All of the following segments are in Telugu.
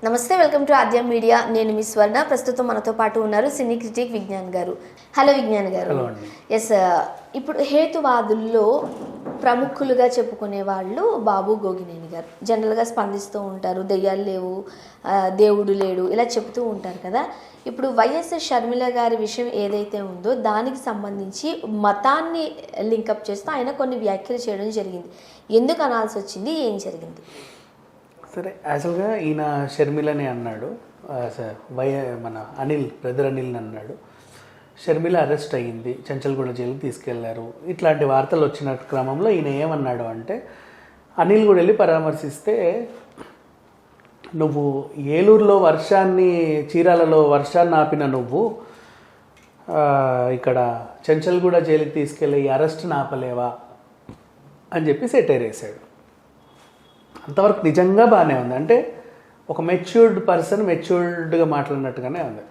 నమస్తే, వెల్కమ్ టు ఆద్యం మీడియా. నేను మీ స్వర్ణ. ప్రస్తుతం మనతో పాటు ఉన్నారు సినీ క్రిటిక్ విజ్ఞాన్ గారు. హలో విజ్ఞాన్ గారు. ఎస్, ఇప్పుడు హేతువాదుల్లో ప్రముఖులుగా చెప్పుకునే వాళ్ళు బాబు గోగినేని గారు. జనరల్గా స్పందిస్తూ ఉంటారు, దెయ్యాలు లేవు, దేవుడు లేడు, ఇలా చెప్తూ ఉంటారు కదా. ఇప్పుడు వైఎస్ షర్మిల గారి విషయం ఏదైతే ఉందో దానికి సంబంధించి మతాన్ని లింకప్ చేస్తూ ఆయన కొన్ని వ్యాఖ్యలు చేయడం జరిగింది. ఎందుకు అనాల్సి వచ్చింది, ఏం జరిగింది? సరే, యాక్చువల్గా ఈయన షర్మిలని అన్నాడు, మన బ్రదర్ అనిల్ని అన్నాడు. షర్మిల అరెస్ట్ అయ్యింది, చెంచల్గూడ జైలుకి తీసుకెళ్లారు. ఇట్లాంటి వార్తలు వచ్చిన క్రమంలో ఈయన ఏమన్నాడు అంటే, అనిల్ కూడా వెళ్ళి పరామర్శిస్తే, నువ్వు ఏలూరులో చీరాలలో వర్షాన్ని ఆపిన నువ్వు ఇక్కడ చెంచల్గూడ జైలుకి తీసుకెళ్ళి ఈ అరెస్ట్ని ఆపలేవా అని చెప్పి సెటైర్ వేశాడు. అంతవరకు నిజంగా బాగానే ఉంది. అంటే ఒక మెచ్యూర్డ్ పర్సన్ మెచ్యూర్డ్గా మాట్లాడినట్టుగానే ఉంది.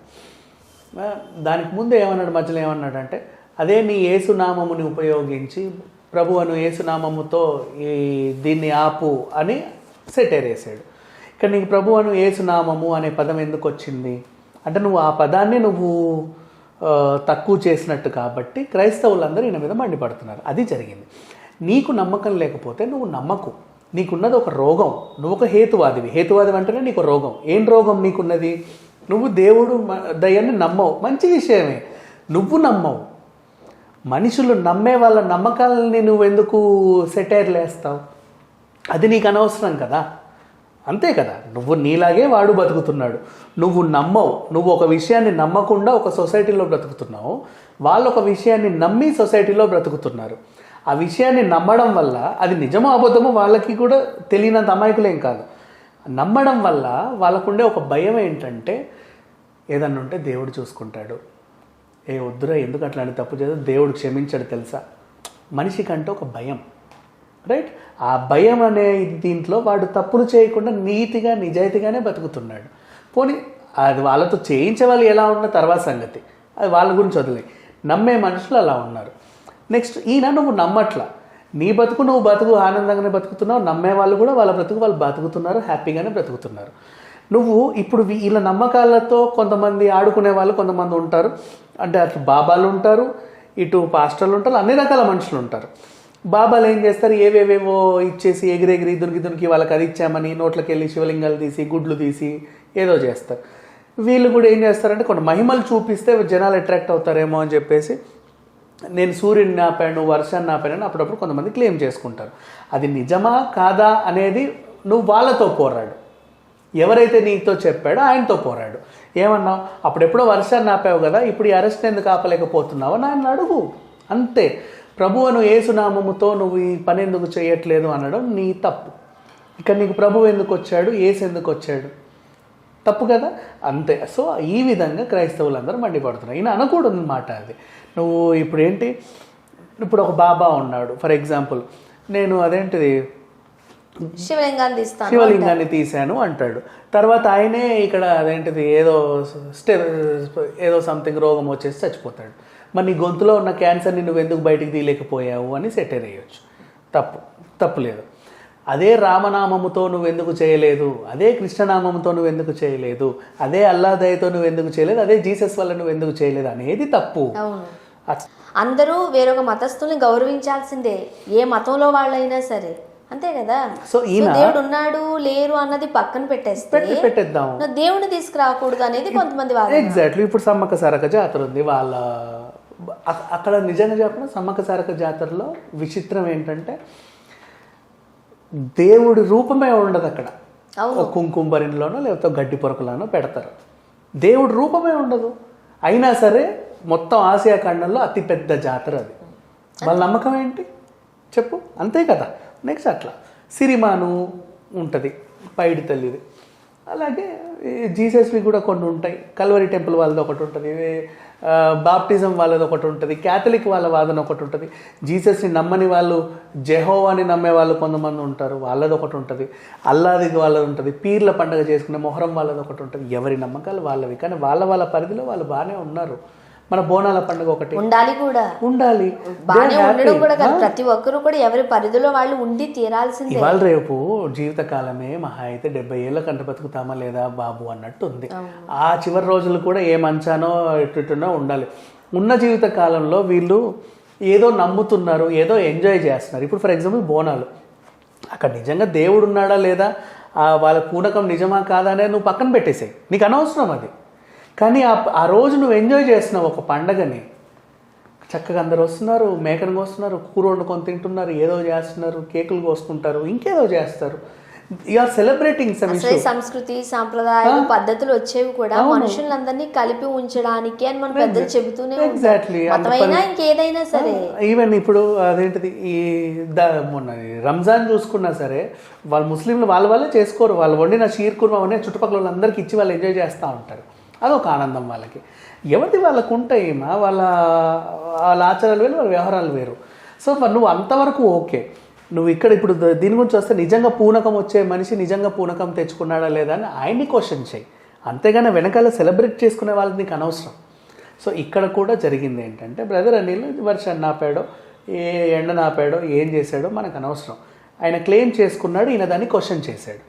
దానికి ముందు ఏమన్నాడు, మధ్యలో ఏమన్నాడు అంటే, అదే నీ ఏసునామముని ఉపయోగించి ప్రభువును ఏసునామముతో దీన్ని ఆపు అని సెటైర్ వేసాడు. ఇక్కడ నీకు ప్రభువును ఏసునామము అనే పదం ఎందుకు వచ్చింది అంటే, నువ్వు ఆ పదాన్ని తక్కువ చేసినట్టు కాబట్టి క్రైస్తవులందరూ ఈయన మీద మండిపడుతున్నారు. అది జరిగింది. నీకు నమ్మకం లేకపోతే నువ్వు నమ్మకు. నీకున్నది ఒక రోగం, నువ్వు ఒక హేతువాదివి. హేతువాది అంటేనే నీకు రోగం. ఏం రోగం నీకున్నది? నువ్వు దేవుడు దయ్యాన్ని నమ్మవు, మంచి విషయమే. నువ్వు నమ్మవు. మనుషులు నమ్మే వాళ్ళ నమ్మకాలని నువ్వెందుకు సెటైర్లు వేస్తావు? అది నీకు అనవసరం కదా, అంతే కదా. నువ్వు నీలాగే వాడు బతుకుతున్నాడు, నువ్వు నమ్మవు. నువ్వు ఒక విషయాన్ని నమ్మకుండా ఒక సొసైటీలో బ్రతుకుతున్నావు, వాళ్ళు ఒక విషయాన్ని నమ్మి సొసైటీలో బ్రతుకుతున్నారు. ఆ విషయాన్ని నమ్మడం వల్ల, అది నిజమో అబద్ధమో వాళ్ళకి కూడా తెలియనంత అమాయకులేం కాదు, నమ్మడం వల్ల వాళ్ళకుండే ఒక భయం ఏంటంటే, ఏదన్నా ఉంటే దేవుడు చూసుకుంటాడు, వద్దురా ఎందుకు అట్లాంటి తప్పు చేద్దాం, దేవుడు క్షమించాడు తెలుసా. మనిషికంటే ఒక భయం, రైట్? ఆ భయం అనే దీంట్లో వాడు తప్పులు చేయకుండా నీతిగా నిజాయితీగానే బతుకుతున్నాడు. పోనీ అది వాళ్ళతో చేయించే వాళ్ళు ఎలా ఉన్న తర్వాత సంగతి, అది వాళ్ళ గురించి వదిలే. నమ్మే మనుషులు అలా ఉన్నారు. నెక్స్ట్, ఈయన నువ్వు నమ్మట్లా, నీ బతుకు నువ్వు బతుకు ఆనందంగానే బతుకుతున్నావు, నమ్మే వాళ్ళు కూడా వాళ్ళ బ్రతుకు వాళ్ళు బతుకుతున్నారు, హ్యాపీగానే బ్రతుకుతున్నారు. నువ్వు ఇప్పుడు వీళ్ళ నమ్మకాలతో కొంతమంది ఆడుకునే వాళ్ళు కొంతమంది ఉంటారు. అంటే అటు బాబాలు ఉంటారు, ఇటు పాస్టర్లు ఉంటారు, అన్ని రకాల మనుషులు ఉంటారు. బాబాలు ఏం చేస్తారు, ఏవేవేవో ఇచ్చేసి ఎగిరెగిరి దునికి వాళ్ళకి అది ఇచ్చామని నోట్లకి వెళ్ళి శివలింగాలు తీసి గుడ్లు తీసి ఏదో చేస్తారు. వీళ్ళు కూడా ఏం చేస్తారంటే కొన్ని మహిమలు చూపిస్తే జనాలు అట్రాక్ట్ అవుతారేమో అని చెప్పేసి, నేను సూర్యుడిని ఆపాను, వర్షాన్ని ఆపానని అప్పుడప్పుడు కొంతమంది క్లెయిమ్ చేసుకుంటారు. అది నిజమా కాదా అనేది నువ్వు వాళ్ళతో పోరాడు. ఎవరైతే నీతో చెప్పాడో ఆయనతో పోరాడు. ఏమన్నావు, అప్పుడెప్పుడో వర్షాన్ని ఆపావు కదా, ఇప్పుడు ఈ అరెస్ట్ ఎందుకు ఆపలేకపోతున్నావు అని ఆయన అడుగు, అంతే. ప్రభువును ఏసునామముతో నువ్వు ఈ పని ఎందుకు చేయట్లేదు అనడం నీ తప్పు. ఇక్కడ నీకు ప్రభువు ఎందుకు వచ్చాడు, ఏసు ఎందుకు వచ్చాడు, తప్పు కదా, అంతే. సో ఈ విధంగా క్రైస్తవులందరూ మండిపడుతున్నారు. ఈయన అనకూడదు మాట అది. నువ్వు ఇప్పుడు ఏంటి, ఇప్పుడు ఒక బాబా ఉన్నాడు ఫర్ ఎగ్జాంపుల్, నేను శివలింగాన్ని తీశాను అంటాడు. తర్వాత ఆయనే ఇక్కడ ఏదో సంథింగ్ రోగం వచ్చేసి చచ్చిపోతాడు. మరి నీ గొంతులో ఉన్న క్యాన్సర్ని నువ్వు ఎందుకు బయటికి తీయలేకపోయావు అని సెటైర్ వేయచ్చు. తప్పు లేదు. అదే రామనామముతో నువ్వు ఎందుకు చేయలేదు, అదే కృష్ణనామంతో నువ్వు ఎందుకు చేయలేదు, అదే అల్లాదయతో నువ్వు ఎందుకు చేయలేదు, అదే జీసస్ వల్ల నువ్వు ఎందుకు చేయలేదు అనేది తప్పు. అందరూ వేరొక మతస్థుల్ని గౌరవించాల్సిందే, ఏ మతంలో వాళ్ళైనా సరే, అంతే కదా. సో దేవుడు ఉన్నాడు లేరు అన్నది పక్కన పెట్టేద్దాం, దేవుడిని తీసుకురాకూడదు అనేది కొంతమంది వాదన. ఎగ్జాక్ట్లీ. ఇప్పుడు సమ్మక్క సారక్క జాతర ఉంది, అక్కడ నిజంగా చెప్పిన సమ్మక్క సారక్క జాతరలో విచిత్రం ఏంటంటే, దేవుడి రూపమే ఉండదు అక్కడ. కుంకుమరిలోనో లేకపోతే గడ్డి పొరకలోనో పెడతారు, దేవుడి రూపమే ఉండదు. అయినా సరే మొత్తం ఆసియా ఖండంలో అతిపెద్ద జాతర అది. వాళ్ళ నమ్మకం ఏంటి చెప్పు, అంతే కదా. నెక్స్ట్ అట్లా సిరిమాను ఉంటుంది, పైడి తల్లిది. అలాగే జీసస్వి కూడా కొన్ని ఉంటాయి. కల్వరి టెంపుల్ వాళ్ళది ఒకటి ఉంటుంది, బాప్టిజం వాళ్ళది ఒకటి ఉంటుంది, క్యాథలిక్ వాళ్ళ వాదన ఒకటి ఉంటుంది, జీసస్ని నమ్మని వాళ్ళు జెహోవాని నమ్మే వాళ్ళు కొంతమంది ఉంటారు, వాళ్ళది ఒకటి ఉంటుంది, అల్లాది వాళ్ళది ఉంటుంది, పీర్ల పండుగ చేసుకునే మొహరం వాళ్ళది ఒకటి ఉంటుంది. ఎవరి నమ్మకాలు వాళ్ళవి. కానీ వాళ్ళ పరిధిలో వాళ్ళు బాగానే ఉన్నారు. మన బోనాల పండుగ ఒకటి ఉండాలి కూడా, ఉండాలి. బాగానే ఉండడం కూడా కాదు, ప్రతి ఒక్కరు కూడా ఎవరి పరిధిలో వాళ్ళు ఉండి తీరాల్సిందే. ఇవాళ రేపు జీవితకాలమే మహా అయితే 70 ఏళ్ళ కంట బతుకుతామా లేదా బాబు అన్నట్టు ఉంది. ఆ చివరి రోజులు కూడా ఏ మంచానో ఎట్టునో ఉండాలి. ఉన్న జీవిత కాలంలో వీళ్ళు ఏదో నమ్ముతున్నారు, ఏదో ఎంజాయ్ చేస్తున్నారు. ఇప్పుడు ఫర్ ఎగ్జాంపుల్ బోనాలు, అక్కడ నిజంగా దేవుడు ఉన్నాడా లేదా, వాళ్ళ పూనకం నిజమా కాదా అనేది నువ్వు పక్కన పెట్టేసాయి, నీకు అనవసరం అది. కానీ ఆ రోజు నువ్వు ఎంజాయ్ చేస్తున్నావు ఒక పండగని. చక్కగా అందరు వస్తున్నారు, మేకను కోస్తున్నారు, కూర వండుకొని తింటున్నారు, ఏదో చేస్తున్నారు, కేకులు కోసుకుంటారు, ఇంకేదో చేస్తారు. You're celebrating some issue. సంస్కృతి సాంప్రదాయాలు పద్ధతులు వచ్చేవి కూడా మనుషులందరినీ కలిపి ఉంచడానికి అని మన పెద్దలు చెబుతూనే ఎగ్జాక్ట్లీ. ఇంకేదైనా సరే ఈవెన్ ఇప్పుడు అదేంటిది ఈ మొన్న రంజాన్ చూసుకున్నా సరే, వాళ్ళు ముస్లింలు వాళ్ళే చేసుకోరు. వాళ్ళు వండిన షీర్ కుర్మా అవన్నీ చుట్టుపక్కల వాళ్ళందరికీ ఇచ్చి వాళ్ళు ఎంజాయ్ చేస్తూ ఉంటారు. అదొక ఆనందం వాళ్ళకి. ఎవరిది వాళ్ళకు ఉంటాయి, వాళ్ళ ఆచారాలు వేరు, వాళ్ళ వ్యవహారాలు వేరు. సో నువ్వు అంతవరకు ఓకే. నువ్వు ఇక్కడ ఇప్పుడు దీని గురించి వస్తే నిజంగా పూనకం వచ్చే మనిషి నిజంగా పూనకం తెచ్చుకున్నాడా లేదా అని ఆయన్ని క్వశ్చన్ చేయి. అంతేగాని వెనకాల సెలబ్రేట్ చేసుకునే వాళ్ళకి నీకు అనవసరం. సో ఇక్కడ కూడా జరిగింది ఏంటంటే, బ్రదర్ అనిల్ వర్షాన్ని ఆపాడో, ఏ ఎండను ఆపాడో, ఏం చేశాడో మనకు అనవసరం. ఆయన క్లెయిమ్ చేసుకున్నాడు, ఈయన దాన్ని క్వశ్చన్ చేశాడు.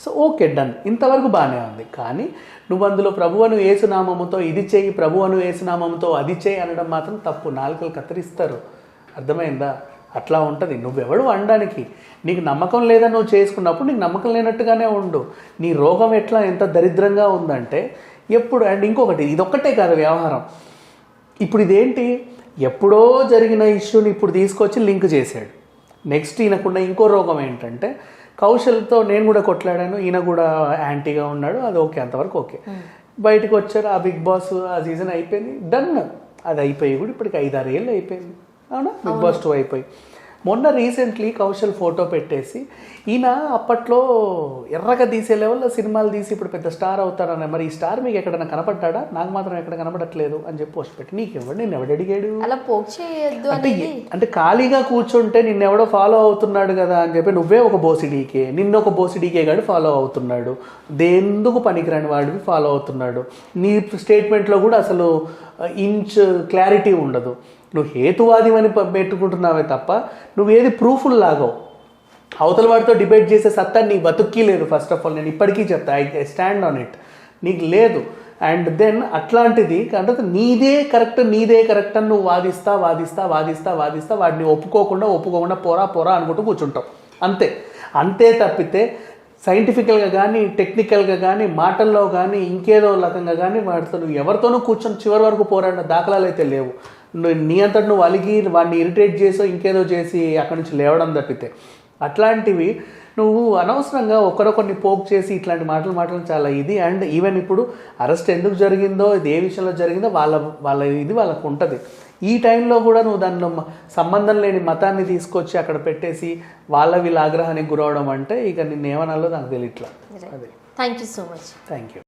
సో ఓకే, డన్, ఇంతవరకు బాగానే ఉంది. కానీ నువ్వు అందులో ప్రభువును యేసునామముతో ఇది చేయి, ప్రభువును యేసునామముతో అది చేయి అనడం మాత్రం తప్పు. నాలుకలు కత్తిరిస్తారు, అర్థమైందా? అట్లా ఉంటుంది. నువ్వెవడు అనడానికి, నీకు నమ్మకం లేదా నువ్వు చేసుకున్నప్పుడు నీకు నమ్మకం లేనట్టుగానే ఉండు. నీ రోగం ఎంత దరిద్రంగా ఉందంటే ఎప్పుడు. అండ్ ఇంకొకటి, ఇదొక్కటే కాదు వ్యవహారం. ఇప్పుడు ఇదేంటి, ఎప్పుడో జరిగిన ఇష్యూని ఇప్పుడు తీసుకొచ్చి లింక్ చేశాడు. నెక్స్ట్ ఈయనకున్న ఇంకో రోగం ఏంటంటే, కౌశల్తో నేను కూడా కొట్లాడాను, ఈయన కూడా యాంటీగా ఉన్నాడు, అది ఓకే, అంతవరకు ఓకే. బయటకు వచ్చారు, ఆ బిగ్ బాస్ ఆ సీజన్ అయిపోయింది, డన్. అది అయిపోయి కూడా ఇప్పటికి 5-6 ఏళ్ళు అయిపోయింది, అవునా? బిగ్ బాస్ 2 అయిపోయి. మొన్న రీసెంట్లీ కౌశల్ ఫోటో పెట్టేసి, ఈయన అప్పట్లో ఎర్రగా తీసే లెవెల్లో సినిమాలు తీసి ఇప్పుడు పెద్ద స్టార్ అవుతారన్న, మరి ఈ స్టార్ మీకు ఎక్కడైనా కనపడ్డా? నాకు మాత్రం ఎక్కడ కనపడట్లేదు అని చెప్పి పోస్ట్ పెట్టి, నీకెవడు, నేను ఎవడు అడిగాడు? అలా పోక్ చేయొద్దు అంటే ఖాళీగా కూర్చుంటే నిన్నెవడో ఫాలో అవుతున్నాడు కదా అని చెప్పి నువ్వే ఒక బోసిడీకే, నిన్నొక బోసిడీకే గాడు ఫాలో అవుతున్నాడు, దేందుకు పనికిరాని వాడివి ఫాలో అవుతున్నాడు. నీ స్టేట్మెంట్లో కూడా అసలు ఇంచ్ క్లారిటీ ఉండదు. నువ్వు హేతువాది అని పెట్టుకుంటున్నావే తప్ప నువ్వు ఏది ప్రూఫ్లు లాగవు. అవతల వాడితో డిబేట్ చేసే సత్తా నీ బతుక్కి లేదు. ఫస్ట్ ఆఫ్ ఆల్ నేను ఇప్పటికీ చెప్తా, ఐ స్టాండ్ ఆన్ ఇట్, నీకు లేదు. అండ్ దెన్ అట్లాంటిది అంటే నీదే కరెక్ట్ అని నువ్వు వాదిస్తా వాడిని ఒప్పుకోకుండా పోరా అనుకుంటూ కూర్చుంటావు. అంతే తప్పితే సైంటిఫికల్గా కానీ టెక్నికల్గా కానీ మాటల్లో కానీ ఇంకేదో రకంగా కానీ వాడితో నువ్వు ఎవరితోనూ కూర్చొని చివరి వరకు పోరాడిన దాఖలాలు అయితే లేవు. నీ అంతటి నువ్వు అలిగి వాడిని ఇరిటేట్ చేసో ఇంకేదో చేసి అక్కడి నుంచి లేవడం తప్పితే అట్లాంటివి నువ్వు అనవసరంగా ఒకరిని పోక్ చేసి ఇట్లాంటి మాటలు చాలా ఇది. అండ్ ఈవెన్ ఇప్పుడు అరెస్ట్ ఎందుకు జరిగిందో, ఇది ఏ విషయంలో జరిగిందో వాళ్ళ ఇది వాళ్ళకు ఉంటుంది. ఈ టైంలో కూడా నువ్వు దానిలో సంబంధం లేని మతాన్ని తీసుకొచ్చి అక్కడ పెట్టేసి వీళ్ళ ఆగ్రహానికి గురవడం అంటే ఇక నిన్నేమనాలో నాకు తెలియట్లా. అదే. Thank you so much. Thank you.